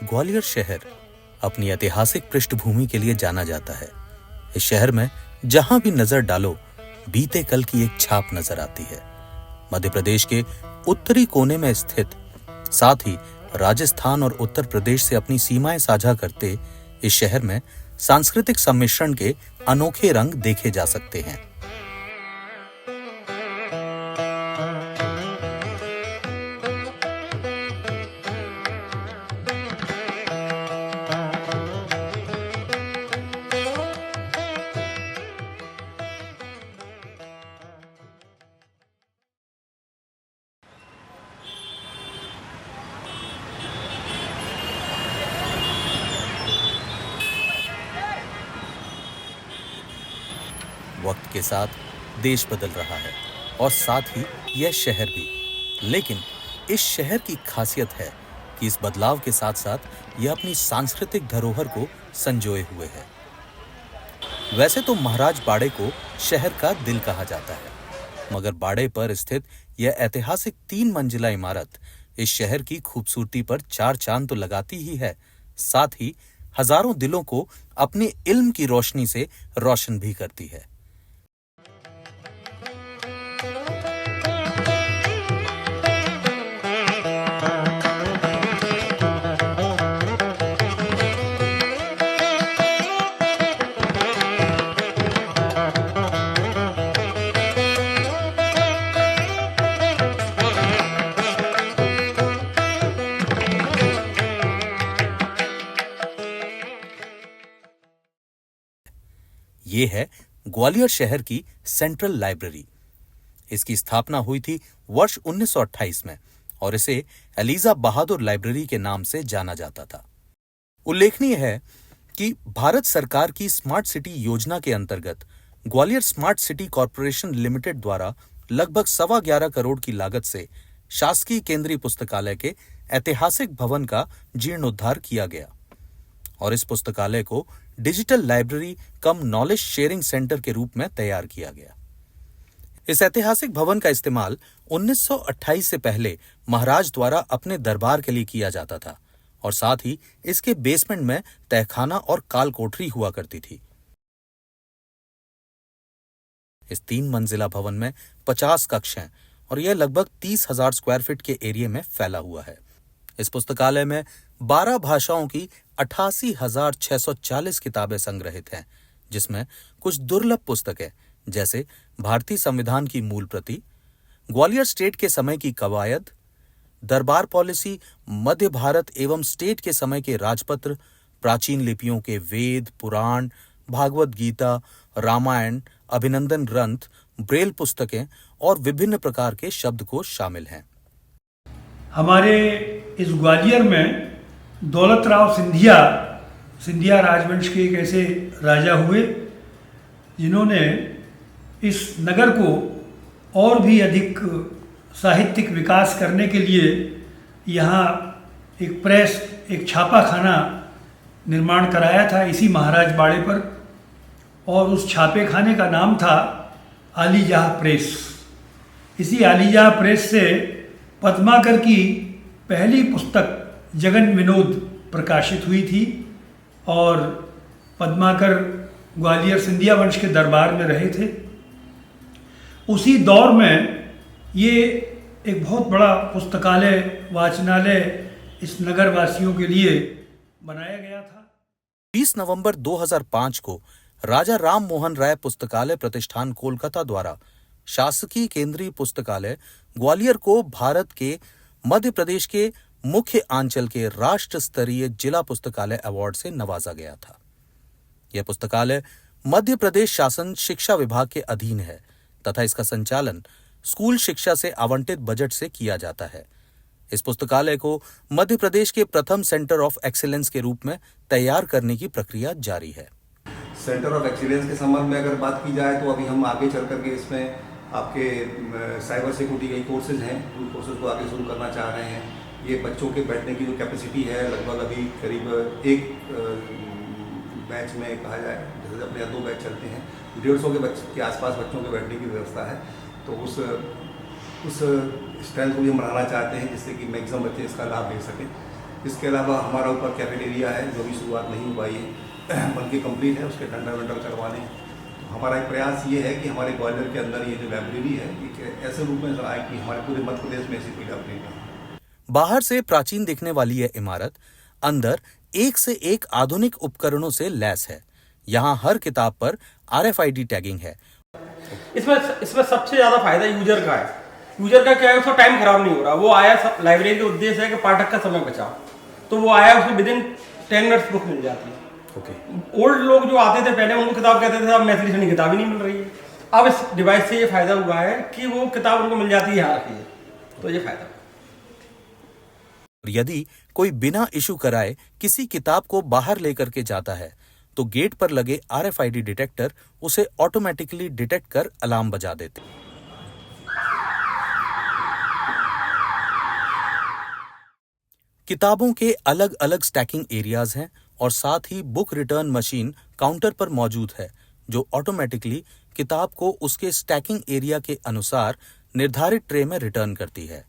ग्वालियर शहर अपनी ऐतिहासिक पृष्ठभूमि के लिए जाना जाता है। इस शहर में जहां भी नजर डालो बीते कल की एक छाप नजर आती है। मध्य प्रदेश के उत्तरी कोने में स्थित, साथ ही राजस्थान और उत्तर प्रदेश से अपनी सीमाएं साझा करते इस शहर में सांस्कृतिक सम्मिश्रण के अनोखे रंग देखे जा सकते हैं। वक्त के साथ देश बदल रहा है और साथ ही यह शहर भी, लेकिन इस शहर की खासियत है कि इस बदलाव के साथ साथ यह अपनी सांस्कृतिक धरोहर को संजोए हुए है। वैसे तो महाराज बाड़े को शहर का दिल कहा जाता है, मगर बाड़े पर स्थित यह ऐतिहासिक 3 मंजिला इमारत इस शहर की खूबसूरती पर 4 चांद तो लगाती ही है, साथ ही हजारों दिलों को अपने इल्म की रोशनी से रोशन भी करती है। ये है ग्वालियर शहर की सेंट्रल लाइब्रेरी। इसकी स्थापना हुई थी वर्ष 1928 में और इसे एलिजा बहादुर लाइब्रेरी के नाम से जाना जाता था। उल्लेखनीय है कि भारत सरकार की स्मार्ट सिटी योजना के अंतर्गत Gwalior smart city corporation limited द्वारा लगभग 11.25 करोड़ की लागत से शासकीय केंद्रीय पुस्तकालय के ऐतिहासिक भवन का जीर्णोद्धार किया गया और इस पुस्तकालय को डिजिटल लाइब्रेरी कम नॉलेज शेयरिंग सेंटर के रूप में तैयार किया गया। इस ऐतिहासिक भवन का इस्तेमाल 1928 से पहले महाराज द्वारा अपने दरबार के लिए किया जाता था और साथ ही इसके बेसमेंट में तहखाना और काल कोठरी हुआ करती थी। इस 3 मंजिला भवन में 50 कक्ष हैं और यह लगभग 30,000 स्क्वायर फीट के एरिया में फैला हुआ है। इस पुस्तकालय में 12 भाषाओं की 88,640 किताबें संग्रहित हैं, जिसमें कुछ दुर्लभ पुस्तकें जैसे भारतीय संविधान की मूल प्रति, ग्वालियर स्टेट के समय की कवायद, दरबार पॉलिसी, मध्य भारत एवं स्टेट के समय के राजपत्र, प्राचीन लिपियों के वेद, पुराण, भागवत गीता, रामायण, अभिनंदन ग्रंथ, ब्रेल पुस्तकें और विभिन्न प्रकार के शब्दकोश शामिल हैं। हमारे इस ग्वालियर में दौलत राव सिंधिया राजवंश के एक ऐसे राजा हुए जिन्होंने इस नगर को और भी अधिक साहित्यिक विकास करने के लिए यहाँ एक प्रेस, एक छापाखाना निर्माण कराया था इसी महाराज बाड़े पर, और उस छापे खाने का नाम था आलीजहा प्रेस। इसी आलीजहा प्रेस से पद्माकर की पहली पुस्तक जगन विनोद प्रकाशित हुई थी और पद्माकर ग्वालियर सिंधिया वंश के दरबार में रहे थे। उसी दौर में ये एक बहुत बड़ा पुस्तकालय, वाचनालय इस नगर वासियों के लिए बनाया गया था। 20 नवंबर 2005 को राजा राम मोहन राय पुस्तकालय प्रतिष्ठान कोलकाता द्वारा शासकीय केंद्रीय पुस्तकालय ग्वालियर को भारत के मध्य प्रदेश के मुख्य आंचल के राष्ट्र स्तरीय जिला पुस्तकालय अवार्ड से नवाजा गया था। यह पुस्तकालय मध्य प्रदेश शासन शिक्षा विभाग के अधीन है तथा इसका संचालन स्कूल शिक्षा से आवंटित बजट से किया जाता है। इस पुस्तकालय को मध्य प्रदेश के प्रथम सेंटर ऑफ एक्सीलेंस के रूप में तैयार करने की प्रक्रिया जारी है। सेंटर ऑफ एक्सीलेंस के संबंध में अगर बात की जाए तो अभी हम आगे चल करके इसमें आपके साइबर सिक्योरिटी के कोर्सेज हैं, उन कोर्सेज को आगे शुरू करना चाह रहे हैं। ये बच्चों के बैठने की जो कैपेसिटी है लगभग अभी करीब 1 बैच में कहा जाए, जैसे अपने यहाँ 2 बैच चलते हैं, 150 के आसपास बच्चों के बैठने की व्यवस्था है। तो उस स्ट्रेंथ को भी हम बढ़ाना चाहते हैं जिससे कि मैक्सिमम बच्चे इसका लाभ ले सकें। इसके अलावा हमारा ऊपर कैफेटेरिया है जो भी शुरुआत नहीं हो पाई है, बल्कि कंप्लीट है, उसके टेंडर वेंडर करवाने हैं। तो हमारा एक प्रयास ये है कि हमारे ग्वालियर के अंदर ये जो लाइब्रेरी है एक ऐसे रूप में आए कि हमारे पूरे मध्य प्रदेश में ऐसी कोई लाइब्रेरी ना हो। बाहर से प्राचीन दिखने वाली यह इमारत अंदर एक से एक आधुनिक उपकरणों से लैस है। यहाँ हर किताब पर RFID टैगिंग है। इसमें सबसे ज्यादा फायदा यूजर का है। यूजर का क्या है, उसका टाइम खराब नहीं हो रहा। वो आया, लाइब्रेरी का उद्देश्य है कि पाठक का समय बचाओ, तो वो आया, उसको विदिन 10 मिनट्स बुक मिल जाती है। ओल्ड लोग जो आते थे पहले, उनको किताब कहते थे, अब मैथिली सुनी किताब ही नहीं मिल रही है। अब इस डिवाइस से ये फायदा हुआ है कि वो किताब उनको मिल जाती है, यहाँ रखिए, तो ये फायदा। यदि कोई बिना इशू कराए किसी किताब को बाहर लेकर के जाता है तो गेट पर लगे RFID डिटेक्टर उसे ऑटोमेटिकली डिटेक्ट कर अलार्म बजा देते। किताबों के अलग अलग स्टैकिंग एरियाज हैं और साथ ही बुक रिटर्न मशीन काउंटर पर मौजूद है जो ऑटोमेटिकली किताब को उसके स्टैकिंग एरिया के अनुसार निर्धारित ट्रे में रिटर्न करती है।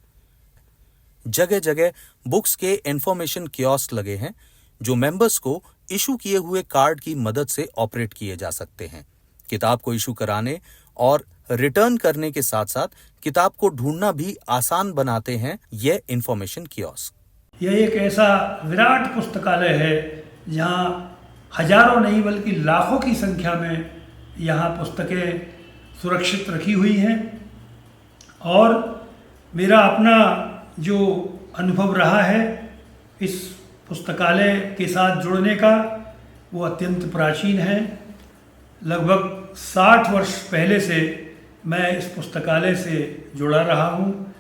जगह जगह बुक्स के इंफॉर्मेशन कियोस्क लगे हैं जो मेंबर्स को इशू किए हुए कार्ड की मदद से ऑपरेट किए जा सकते हैं। किताब को इशू कराने और रिटर्न करने के साथ साथ किताब को ढूंढना भी आसान बनाते हैं यह इंफॉर्मेशन कियोस्क। यह एक ऐसा विराट पुस्तकालय है जहाँ हजारों नहीं बल्कि लाखों की संख्या में यहाँ पुस्तकें सुरक्षित रखी हुई हैं। और मेरा अपना जो अनुभव रहा है इस पुस्तकालय के साथ जुड़ने का, वो अत्यंत प्राचीन है। लगभग 60 वर्ष पहले से मैं इस पुस्तकालय से जुड़ा रहा हूँ,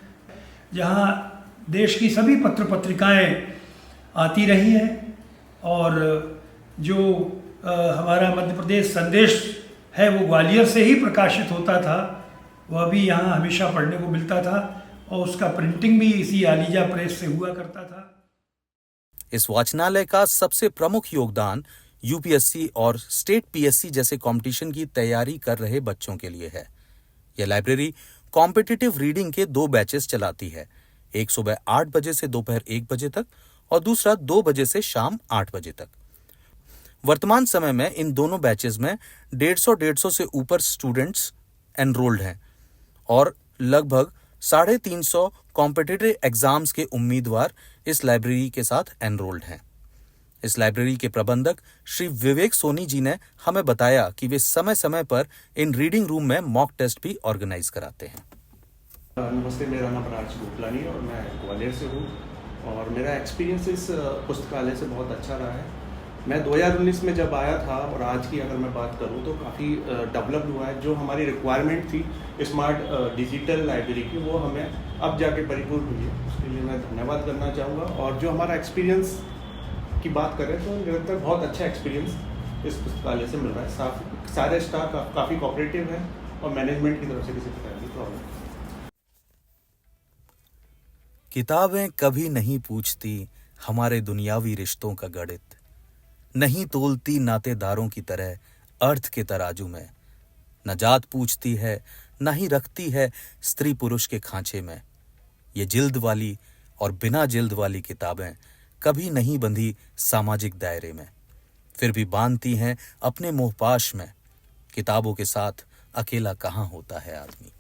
जहाँ देश की सभी पत्र पत्रिकाएँ आती रही हैं और जो हमारा मध्य प्रदेश संदेश है वो ग्वालियर से ही प्रकाशित होता था, वह भी यहाँ हमेशा पढ़ने को मिलता था और उसका प्रिंटिंग भी इसी आलीजा प्रेस से हुआ करता था। इस वाचनालय का सबसे प्रमुख योगदान UPSC और स्टेट PSC जैसे कंपटीशन की तैयारी कर रहे बच्चों के लिए है। यह लाइब्रेरी कॉम्पिटिटिव रीडिंग के 2 बैचेस चलाती है, एक सुबह 8 बजे से दोपहर 1 बजे तक और दूसरा 2 बजे से शाम 8 बजे तक। वर्तमान समय में इन दोनों बैचेस में 150 से ऊपर स्टूडेंट्स एनरोल्ड हैं और लगभग 350 कॉम्पिटिटिव एग्जाम्स के उम्मीदवार इस लाइब्रेरी के साथ एनरोल्ड हैं। इस लाइब्रेरी के प्रबंधक श्री विवेक सोनी जी ने हमें बताया कि वे समय समय पर इन रीडिंग रूम में मॉक टेस्ट भी ऑर्गेनाइज कराते हैं। नमस्ते, मेरा नाम राज गोपलानी और मैं ग्वालियर से हूँ और मेरा एक्सपीरियंस इस पुस्तकालय से बहुत अच्छा रहा है। मैं 2019 में जब आया था और आज की अगर मैं बात करूँ तो काफ़ी डेवलप्ड हुआ है। जो हमारी रिक्वायरमेंट थी स्मार्ट डिजिटल लाइब्रेरी की, वो हमें अब जाके परिपूर्ण हुई है। उसके लिए मैं धन्यवाद करना चाहूँगा। और जो हमारा एक्सपीरियंस की बात करें तो निरंतर बहुत अच्छा एक्सपीरियंस इस पुस्तकालय से मिल रहा है। सारे स्टाफ काफ़ी कोऑपरेटिव हैं और मैनेजमेंट की तरफ से किसी प्रकार की प्रॉब्लम। किताबें कभी नहीं पूछती हमारे दुनियावी रिश्तों का गणित, नहीं तोलती नातेदारों की तरह अर्थ के तराजू में, न जात पूछती है न ही रखती है स्त्री पुरुष के खांचे में। ये जिल्द वाली और बिना जिल्द वाली किताबें कभी नहीं बंधी सामाजिक दायरे में, फिर भी बांधती हैं अपने मोहपाश में। किताबों के साथ अकेला कहाँ होता है आदमी।